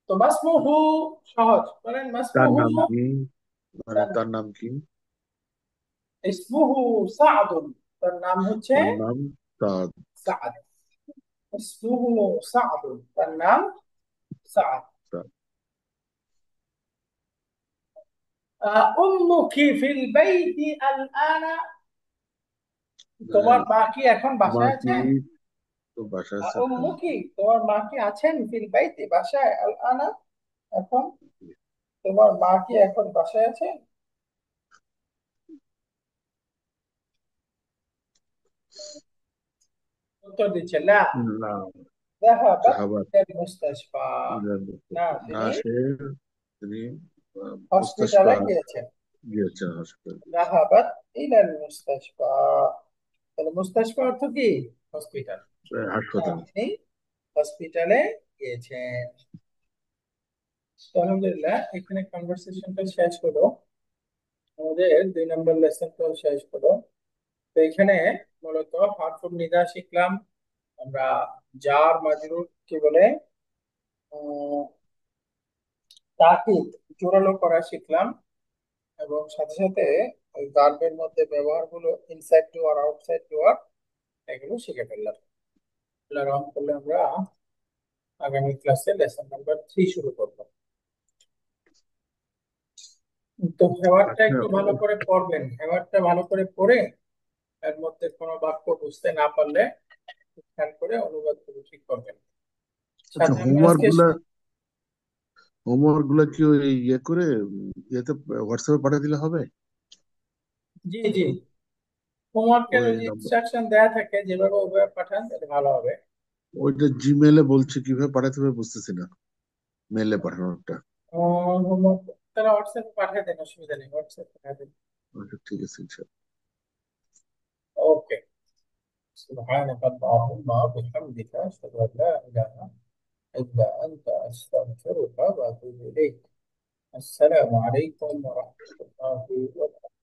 তো মাসমুহু, সহজ বলেন তার মাসমুহু। নাম কি? মানে তার নাম কি? ইসমুহু সাআদুন, তার নাম হচ্ছে তার নাম সাদ। সাআদ। ইসমুহু সাআদুন, তার নাম সাআদ। সাদ। উম্মুকি ফিল বাইতি আল আনা, মানে তোমার মা কি এখন তোমার বাসায় কি আছেন? তো বাসায় আছে? হ্যাঁ। উম্মুকি, তোমার মা কি আছেন? ফিল বাইতি, বাসায়, আল আনা, এখন, তোমার মা কি এখন বাসায় আছেন? উত্তর দিচ্ছে না, না, যাহাবাত জাহাবাত। ইলাল মুস্তাশফা, না না, তিনি তিনি হসপিটালে মুস্তাশফা গিয়েছেন। গিয়েছেন, হাসপাতাল গিয়েছেন। যাহাবাত ইলাল মুস্তাশফা, তাহলে মুস্তাশফা অর্থ কি? হসপিটাল। হাসপাতাল। তিনি হসপিটালে গিয়েছেন। তো আলহামদুলিল্লাহ, এখানে কনভারসেশনটা শেষ হলো, আমাদের 2 নম্বর লেসনটাও শেষ হলো। তো এখানে মূলত হারফুন নিদা শিখলাম আমরা, জার মাজরুর কি বলে, উম, তাকিদ, জোরালো করা শিখলাম, এবং সাথে সাথে ওই ভার্বের মধ্যে ব্যবহারগুলো, ইনসাইড টু আর আউটসাইড টু আর, এগুলো শিখে ফেললাম। এগুলো রং করলে আমরা আগামী ক্লাসে লেসন নাম্বার 3 শুরু করব। তো হেওয়ারটা আচ্ছা, একটু ভালো করে পড়বেন, হেওয়ারটা ভালো করে পড়ে এর মধ্যে কোনো বাক্য বুঝতে না পারলে খেয়াল করে অনুবাদ করে ঠিক করবেন। আচ্ছা, সাথে আমি আজকে, হোমওয়ার্ক গুলা কি ওই ইয়ে করে ইয়েতে হোয়াটসঅ্যাপে পাঠিয়ে দিলে হবে? জি জি, হোমওয়ার্কের ওই ওই যে নাম্বার, ইনস্ট্রাকশন দেয়া থাকে, যেভাবে ওইভাবে পাঠান তাহলে ভালো হবে। ওইটা জিমেলে বলছে, কিভাবে পাঠাতে হবে বুঝতেছি না, মেলে পাঠানোটা। হোমওয়ার্ক তারা হোয়াটসঅ্যাপে পাঠিয়ে দেন, অসুবিধা নেই, হোয়াটসঅ্যাপে পাঠিয়ে দেন। আচ্ছা, ঠিক আছে, ইনশাআল্লাহ। ওকে, سبحانك اللهم وبحمدك أشهد أن لا إله إلا أنت أستغفرك وأتوب إليك. السلام عليكم ورحمة الله وبركاته.